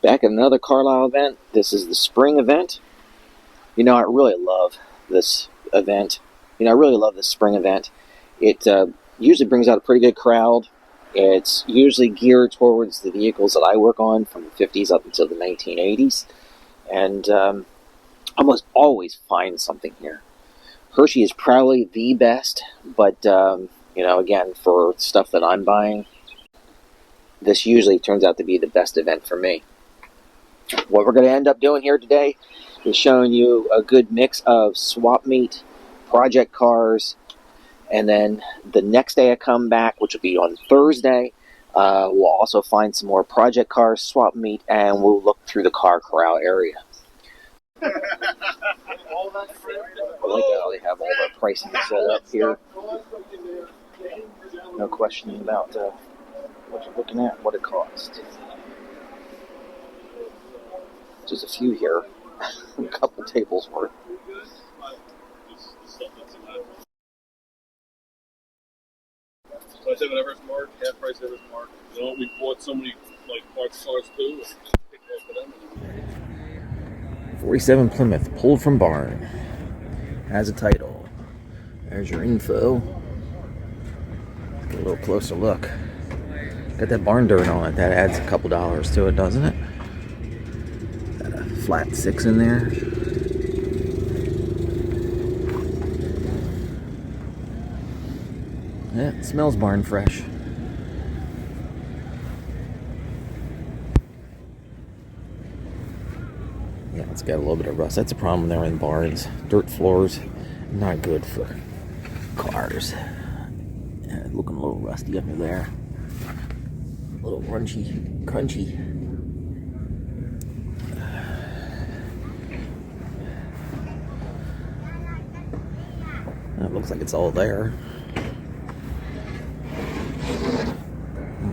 Back at another Carlisle event. This is the spring event. I really love this event. I really love this spring event. It usually brings out a pretty good crowd. It's usually geared towards the vehicles that I work on from the 50s up until the 1980s. And almost always find something here. Hershey is probably the best, but, again, for stuff that I'm buying, this usually turns out to be the best event for me. What we're going to end up doing here today is showing you a good mix of swap meet, project cars, and then the next day I come back, which will be on Thursday, we'll also find some more project cars, swap meet, and we'll look through the car corral area. I like how they have all their pricing set up here. No questioning about what you're looking at, what it costs. Just a few here, a couple tables worth. So I said whatever's marked, half price whatever's marked. We bought so many parts cars too. And picked up for them. 47 Plymouth, pulled from barn. Has a title. There's your info. Get a little closer look. Got that barn dirt on it. That adds a couple dollars to it, doesn't it? Got a flat 6 in there. Yeah, it smells barn fresh. Yeah, it's got a little bit of rust. That's a problem when they're in barns. Dirt floors, not good for cars. Yeah, looking a little rusty under there. A little crunchy. It looks like it's all there.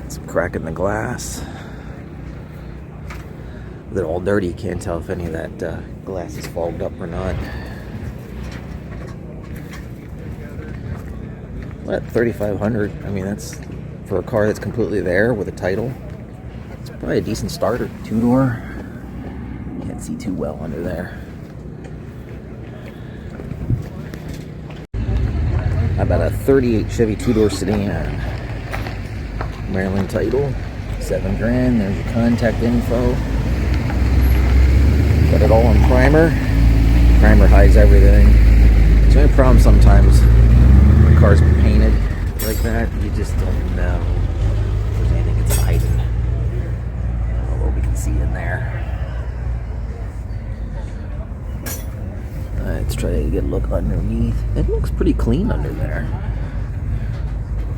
Some crack in the glass. They're all dirty. You can't tell if any of that glass is fogged up or not. What, $3,500? I mean, that's for a car that's completely there with a title. It's probably a decent starter. 2-door. Can't see too well under there. How about a 38 Chevy 2-door sedan? Maryland title, $7,000. There's your contact info. Got it all on primer. Primer hides everything. It's the only problem sometimes when cars are painted like that. You just don't know if there's anything it's hiding. Although we can see in there. Let's try to get a look underneath. It looks pretty clean under there.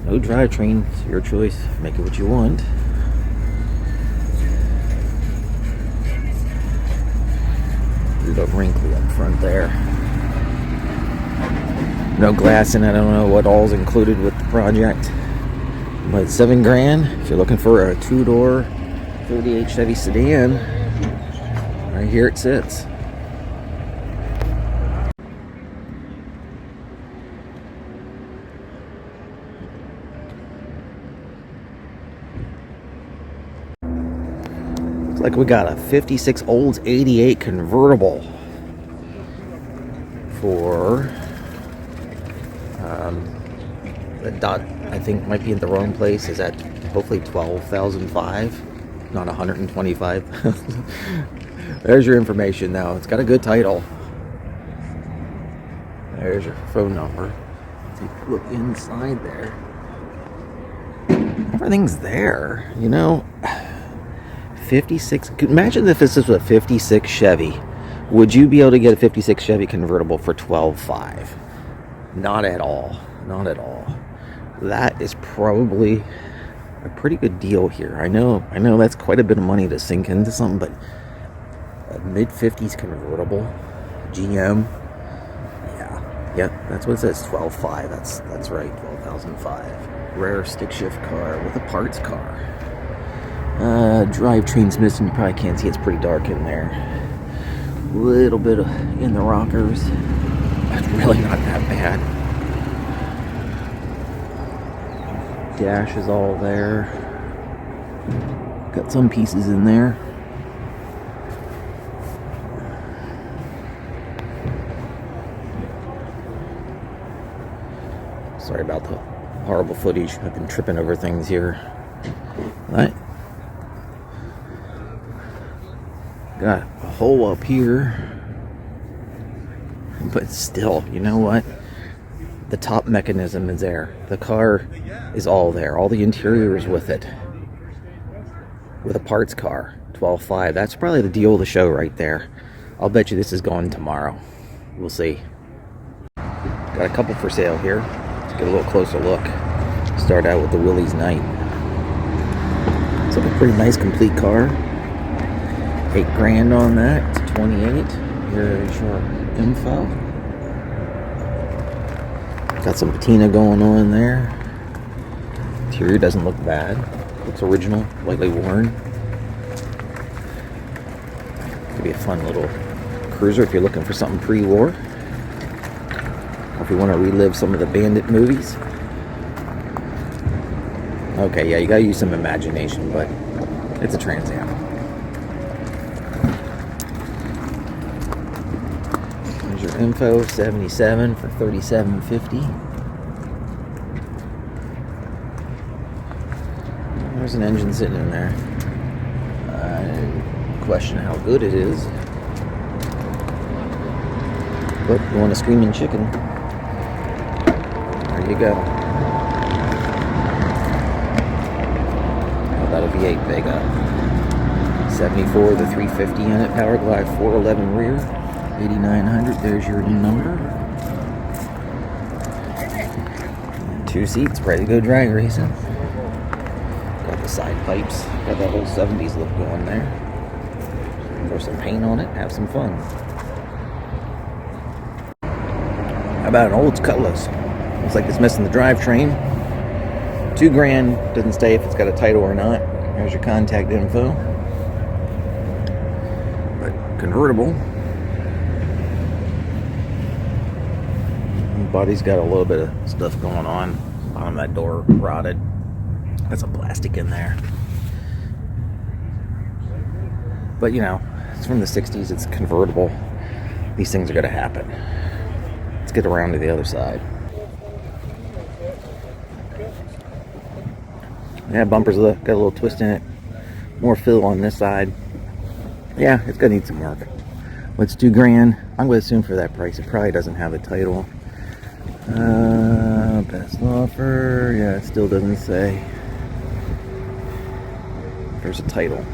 No drivetrain, it's your choice. Make it what you want. A little wrinkly up front there. No glass in it. I don't know what all's included with the project. But $7,000. If you're looking for a 2-door 38 Chevy sedan, right here it sits. Like we got a 56 Olds 88 convertible for the dot. I think might be in the wrong place. Is at hopefully 12,005, not 125. There's your information now. It's got a good title. There's your phone number. Take a look inside there. Everything's there, 56. Imagine if this is a 56 Chevy. Would you be able to get a 56 Chevy convertible for $12,500? Not at all. Not at all. That is probably a pretty good deal here. I know that's quite a bit of money to sink into something, but a mid-50s convertible, GM. Yeah, that's what it says. $12,500. That's right. $12,500. Rare stick shift car with a parts car. Drive transmission, you probably can't see, it's pretty dark in there. Little bit in the rockers. It's really not that bad. Dash is all there. Got some pieces in there. Horrible footage. I've been tripping over things here. Right. Got a hole up here. But still, you know what? The top mechanism is there. The car is all there. All the interior is with it. With a parts car. 12.5. That's probably the deal of the show right there. I'll bet you this is going tomorrow. We'll see. Got a couple for sale here. Let's get a little closer look. Start out with the Willys Knight. It's like a pretty nice complete car. $8,000 on that. It's 28. Here's your info. Got some patina going on there. Interior doesn't look bad. Looks original, lightly worn. Could be a fun little cruiser if you're looking for something pre-war. Or if you want to relive some of the Bandit movies. Okay, yeah, you gotta use some imagination, but it's a Trans Am. There's your info, 77 for $3,750. There's an engine sitting in there. I question how good it is. But you want a screaming chicken? There you go. How about a V8 Vega? 74 with a 350 in it, Power Glide 411 rear, 8,900. There's your number. 2 seats, ready to go drag racing. Got the side pipes, got that whole 70s look going there. Throw some paint on it, have some fun. How about an old Cutlass? Looks like it's missing the drivetrain. $2,000, doesn't say if it's got a title or not. There's your contact info. But convertible. Body's got a little bit of stuff going on. Bottom of that door rotted. Got some plastic in there. But you know, it's from the 60s, it's convertible. These things are going to happen. Let's get around to the other side. Yeah, bumpers got a little twist in it. More fill on this side. Yeah, it's going to need some work. Let's do $2,000. I'm going to assume for that price it probably doesn't have a title. Best offer. Yeah, it still doesn't say. There's a title.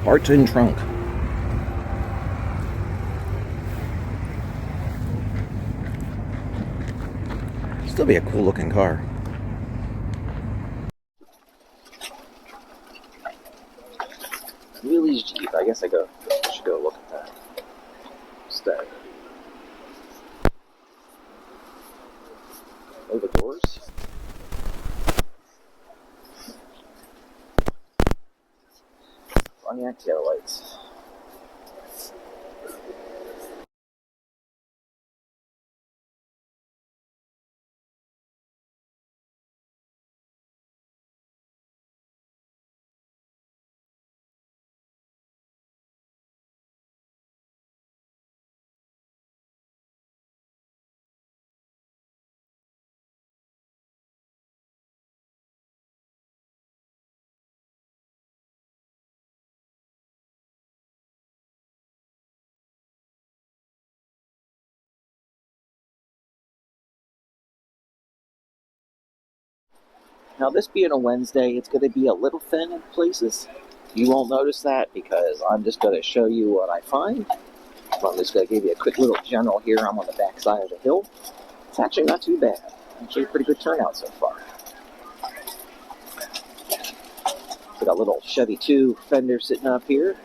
Parts in trunk. Still be a cool looking car. Willys Jeep. I guess I should go look at that instead. Oh, the doors. Pontiac taillights. Now, this being a Wednesday, it's going to be a little thin in places. You won't notice that because I'm just going to show you what I find. So I'm just going to give you a quick little general here. I'm on the back side of the hill. It's actually not too bad. Actually a pretty good turnout so far. We got a little Chevy 2 fender sitting up here.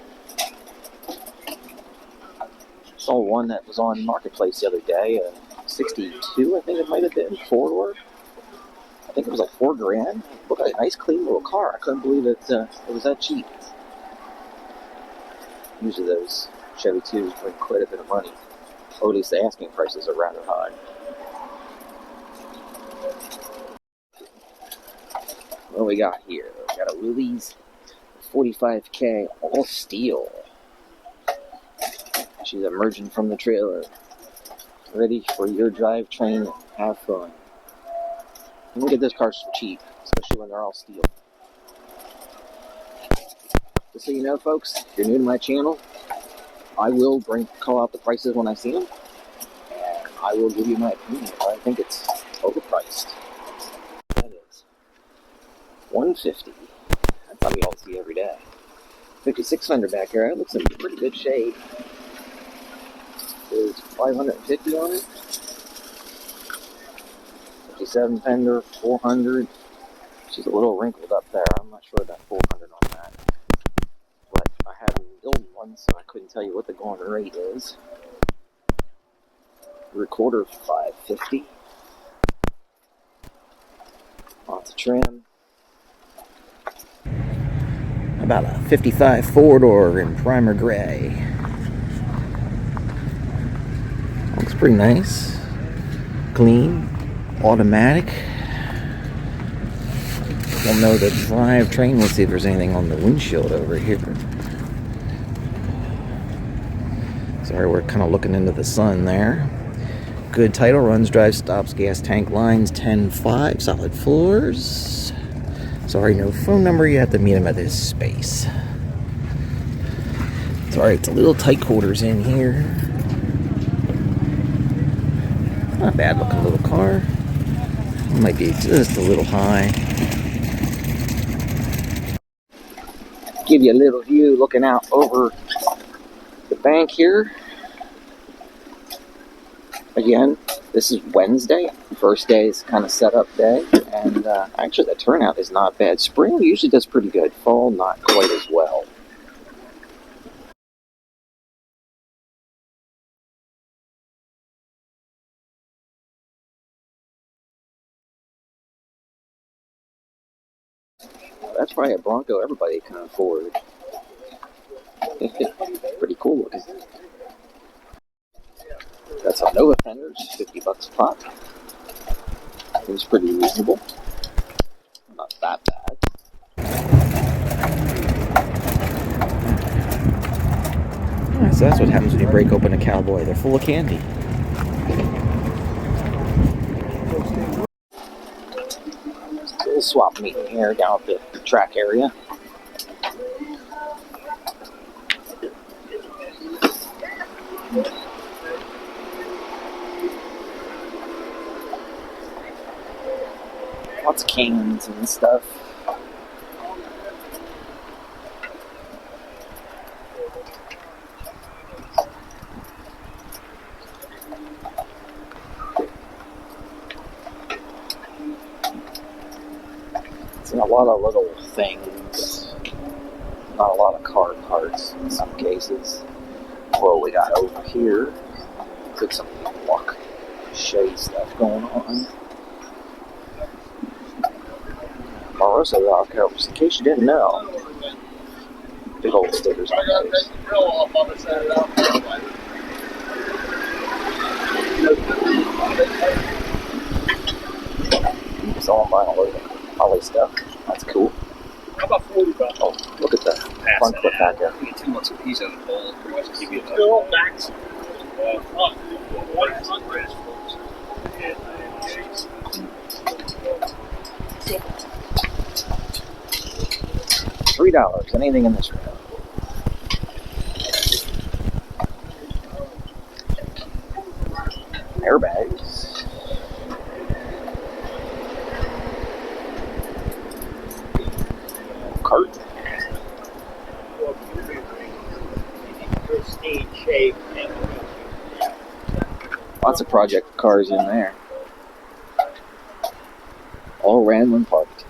Saw one that was on Marketplace the other day. 62, I think it might have been. 4-door. I think it was like $4,000. Looked like a nice, clean little car. I couldn't believe it was that cheap. Usually those Chevy 2s bring quite a bit of money. Or at least the asking prices are rather high. What we got here? We got a Willys 45K all steel. She's emerging from the trailer. ready for your drivetrain. Have fun. You can get those cars for cheap, especially when they're all steel. Just so you know, folks, if you're new to my channel, I will call out the prices when I see them, and I will give you my opinion. I think it's overpriced. That is $150. That's something you don't see every day. 5600 back here. That looks in pretty good shape. There's 550 on it. 57 fender, 400. She's a little wrinkled up there. I'm not sure about 400 on that. But I had an old one, so I couldn't tell you what the going rate is. Recorder 550. Lots of trim. About a 55 four-door in primer gray. Looks pretty nice. Clean. Automatic. We'll know the drivetrain. Let's see if there's anything on the windshield over here. Sorry, we're kind of looking into the sun there. Good title, runs, drives, stops, gas tank lines, 10.5, solid floors. Sorry, no phone number. You have to meet him at this space. Sorry, it's a little tight quarters in here. Not a bad looking little car. Might be just a little high. Give you a little view looking out over the bank here. Again, this is Wednesday. First day is kind of setup day. And actually the turnout is not bad. Spring usually does pretty good. Fall, not quite as well. That's probably a Bronco everybody can afford. Pretty cool looking. Got some Nova fenders, $50 a pop. Seems pretty reasonable. Not that bad. Alright, so that's what happens when you break open a Cowboy. They're full of candy. Little swap meeting here down at the track area. Lots of cans and stuff. It's a lot of little things. Not a lot of car parts in some cases. What we got over here. Got some walk shade stuff going on. Barossa rock covers, in case you didn't know. Big old stickers on those. It's all vinyl loading. Holly stuff. That's cool. How about 40 bucks? Oh, look at the front clip back there. You get 2 months a piece on the bowl. Keep you still max. $3. Anything in this room? Airbags. Cart. Lots of project cars in there. All random parked.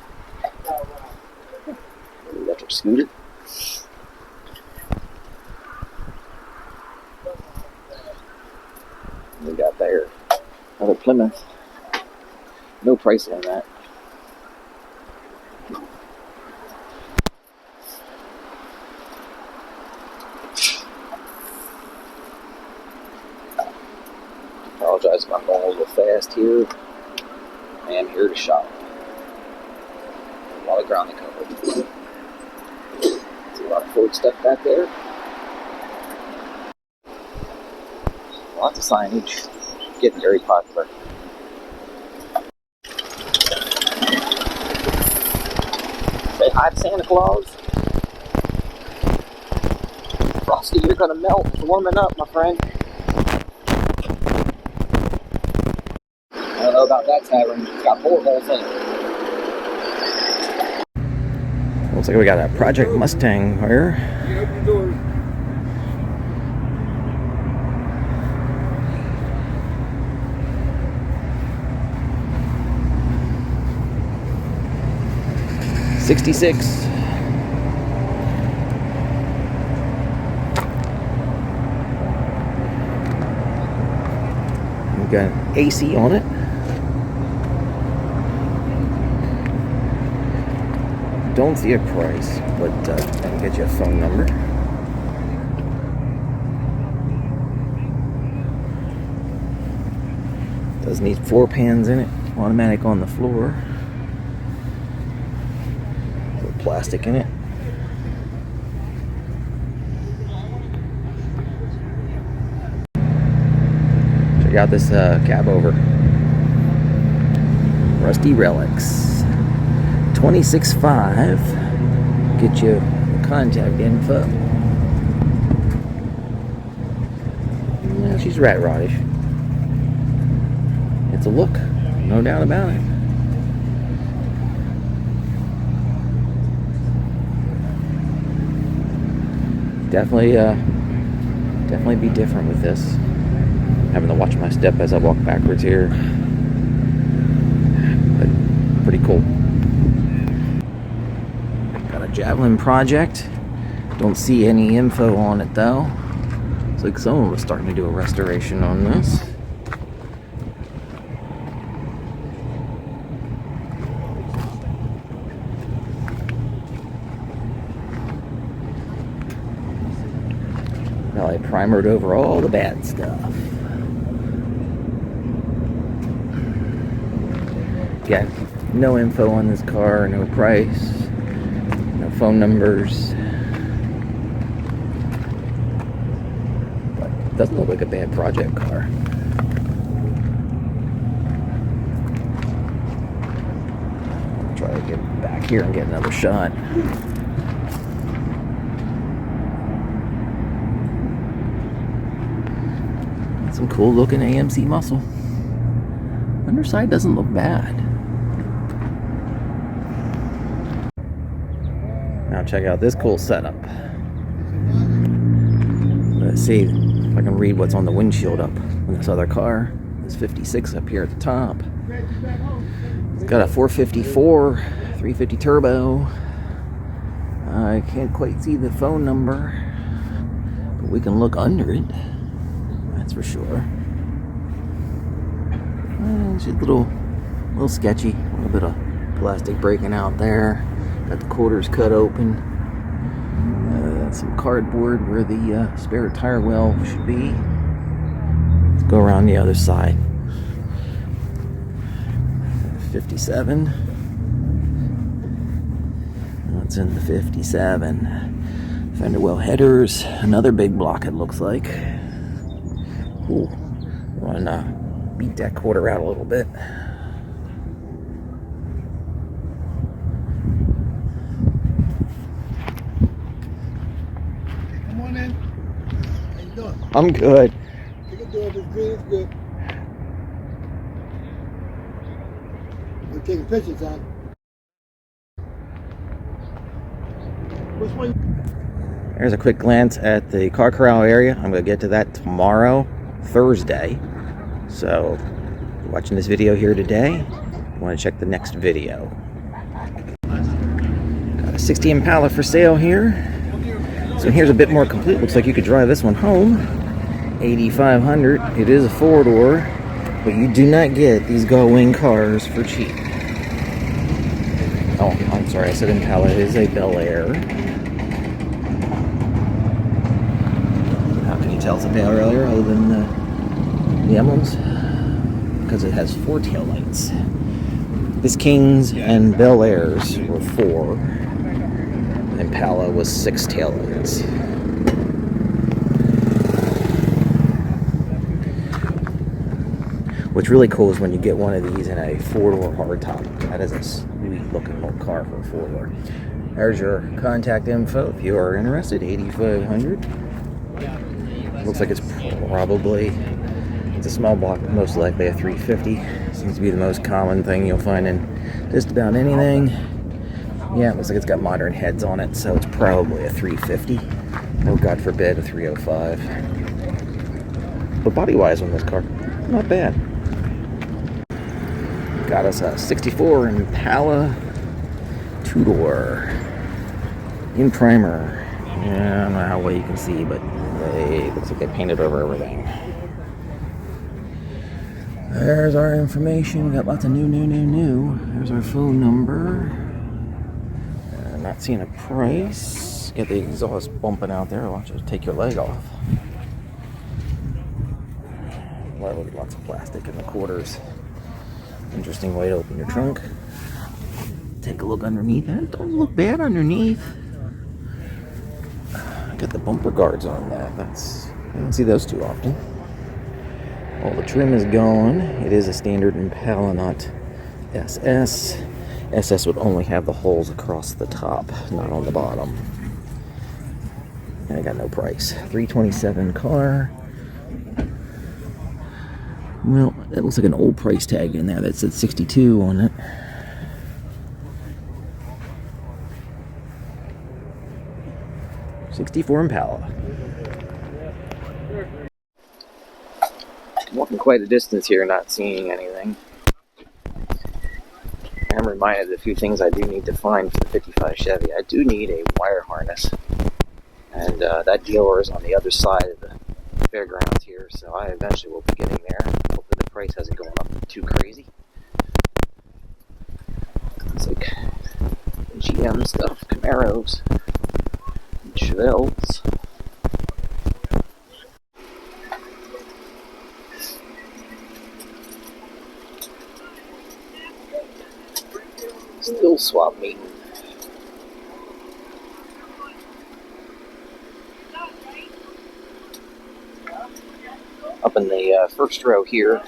Electric scooter. We got there another Plymouth. No price on that. Apologize if I'm going a little fast here. I am here to shop. A lot of ground to cover. See a lot of Ford stuff back there. Lots of signage. getting very popular. Say hi to Santa Claus. Frosty, you're gonna melt. It's warming up, my friend. I don't know about that tavern. It's got 4 holes in it. Looks like we got a Project Mustang here. Open the door. '66. We've got an AC on it. Don't see a price, but I'll get you a phone number. Does need 4 pans in it, automatic on the floor. A little plastic in it. Check out this cab over. Rusty Relics. 26.5. Get you contact info. Yeah, she's rat roddish. It's a look, no doubt about it. Definitely be different with this. Having to watch my step as I walk backwards here. But pretty cool. Got a Javelin project. Don't see any info on it though. Looks like someone was starting to do a restoration on this. Well, I primered over all the bad stuff. Got no info on this car, no price, no phone numbers. But it doesn't look like a bad project car. I'll try to get back here and get another shot. Some cool looking AMC muscle. Underside doesn't look bad. Now check out this cool setup. Let's see if I can read what's on the windshield up on this other car. This 56 up here at the top. It's got a 454, 350 turbo. I can't quite see the phone number, but we can look under it. That's for sure. It's a little sketchy. A little bit of plastic breaking out there. Got the quarters cut open. Some cardboard where the spare tire well should be. Let's go around the other side. 57. What's in the 57? Fender well headers. Another big block it looks like. Ooh, want to beat that quarter out a little bit. Come on in. How you doing? I'm good. You can do it. It's good. It's good. We're taking pictures, huh? Which one? There's a quick glance at the car corral area. I'm going to get to that tomorrow, Thursday. So, if you're watching this video here today, you want to check the next video. Got a 60 Impala for sale here. So here's a bit more complete. Looks like you could drive this one home. 8,500. It is a 4-door, but you do not get these Gullwing cars for cheap. Oh, I'm sorry, I said Impala. It is a Bel Air. How can you tell it's a Bel Air other than the emblems? Because it has 4 taillights. This Kings and Bel Airs were 4. Impala was 6 taillights. What's really cool is when you get one of these in a 4-door hardtop. That is a sweet looking little car for a 4-door. There's your contact info if you are interested. 8500. Looks like it's a small block, most likely a 350. Seems to be the most common thing you'll find in just about anything. Yeah, it looks like it's got modern heads on it, so it's probably a 350. Or God forbid, a 305. But body-wise on this car, not bad. Got us a 64 Impala 2-door in primer. Yeah, I don't know how well you can see, but it looks like they painted over everything. There's our information. We got lots of new. There's our phone number. Not seeing a price. Get the exhaust bumping out there. Why don't you take your leg off? Lots of plastic in the quarters. Interesting way to open your trunk. Take a look underneath. It doesn't look bad underneath. Got the bumper guards on that. I don't see those too often. All the trim is gone. It is a standard Impala, not SS. SS would only have the holes across the top, not on the bottom. And I got no price. $327 car. Well, that looks like an old price tag in there that said $62 on it. '64 Impala. I'm walking quite a distance here, not seeing anything. I'm reminded of a few things I do need to find for the 55 Chevy. I do need a wire harness. And that dealer is on the other side of the fairgrounds here, so I eventually will be getting there. Hopefully the price hasn't gone up too crazy. It's like GM stuff, Camaros, and Chevelles. Still swap meeting. Up in the first row here,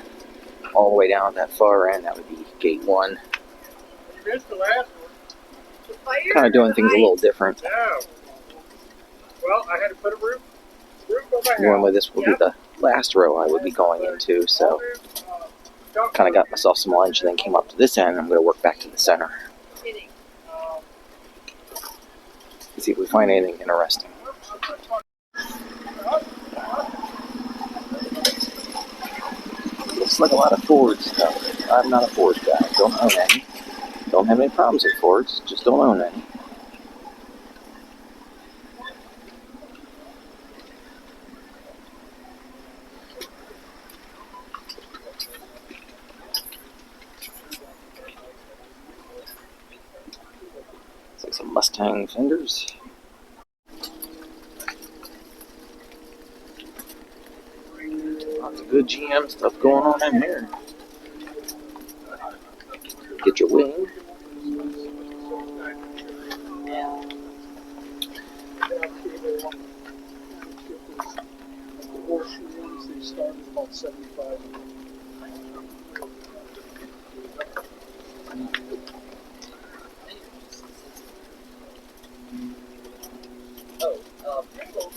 all the way down that far end, that would be gate 1. Kind of doing things a little different. Well, I had to put a roof on my house. Normally this will be the last row I would be going into, so kind of got myself some lunch and then came up to this end. I'm going to work back to the center. See if we find anything interesting. Looks like a lot of Ford stuff. I'm not a Ford guy. Don't own any. Don't have any problems with Fords. Just don't own any. Looks like some Mustang fenders. Lots of good GM stuff going on in here. Get your wing. They started about 75.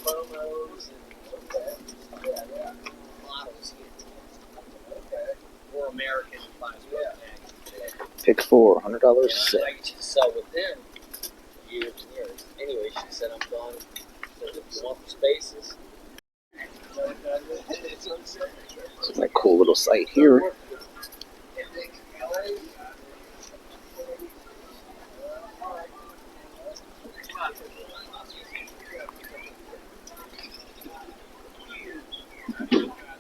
Promos and models here. Or American Pick 4, $100 set. I used to sell with them years and years. Anyway, she said I'm gone. So if you want the spaces. It's a cool little site here.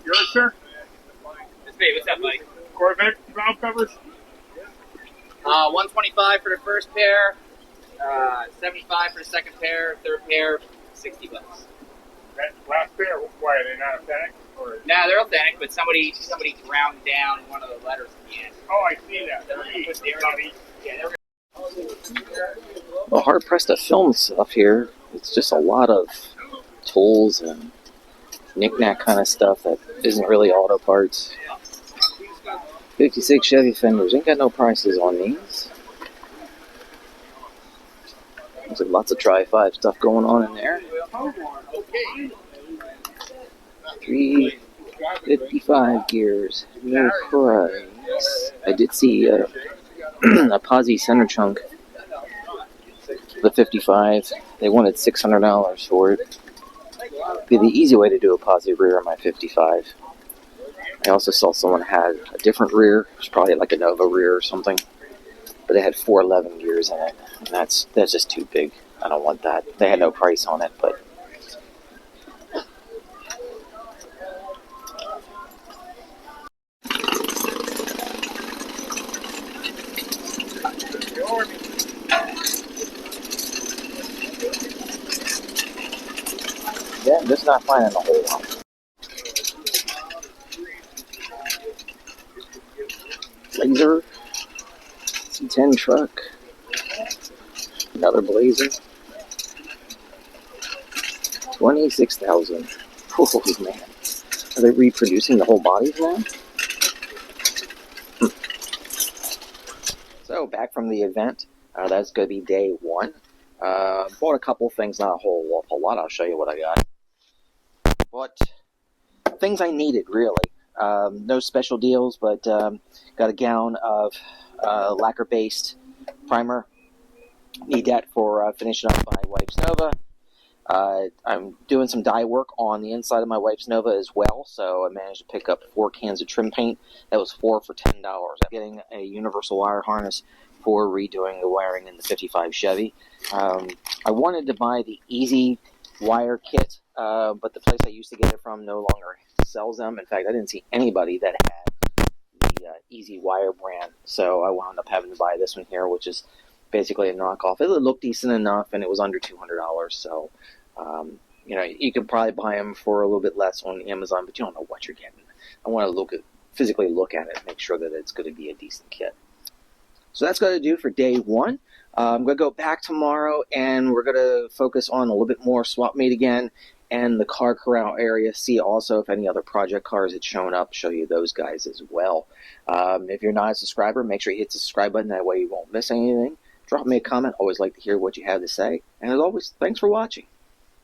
Yours, sir? It's me. What's up, Mike? Corvette valve covers? 125 for the first pair, 75 for the second pair, third pair, $60. That last pair, why are they not authentic? Or? Nah, they're authentic, but somebody ground down one of the letters at the end. Oh, I see that. Well, hard pressed to film stuff here. It's just a lot of tools and knick-knack kind of stuff that isn't really auto parts. 56 Chevy fenders. Ain't got no prices on these. Looks like lots of Tri-5 stuff going on in there. 355 gears. No price. I did see a Posi center chunk. The 55. They wanted $600 for it. Be the easy way to do a Posi rear on my 55. I also saw someone had a different rear. It was probably like a Nova rear or something. But it had 411 gears in it. And that's just too big. I don't want that. They had no price on it, but yeah, I'm just not finding a whole lot. Blazer, C10 truck, another Blazer, 26,000. Oh man, are they reproducing the whole bodies now? So back from the event, that's going to be day one. Bought a couple things, not a whole lot. I'll show you what I got. Bought things I needed, really. No special deals, but got a gallon of lacquer-based primer. Need that for finishing up my wife's Nova. I'm doing some dye work on the inside of my wife's Nova as well, so I managed to pick up 4 cans of trim paint. That was 4 for $10. I'm getting a universal wire harness for redoing the wiring in the 55 Chevy. I wanted to buy the Easy Wire kit, but the place I used to get it from no longer sells them. In fact, I didn't see anybody that had the Easy Wire brand, so I wound up having to buy this one here, which is basically a knockoff. It looked decent enough, and it was under $200, so you could probably buy them for a little bit less on Amazon, but you don't know what you're getting. I want to physically look at it, make sure that it's going to be a decent kit. So that's going to do for day one. I'm going to go back tomorrow, and we're going to focus on a little bit more swap meet again and the car corral area. See also if any other project cars had shown up, show you those guys as well. If you're not a subscriber, make sure you hit the subscribe button. That way you won't miss anything. Drop me a comment. Always like to hear what you have to say. And as always, thanks for watching.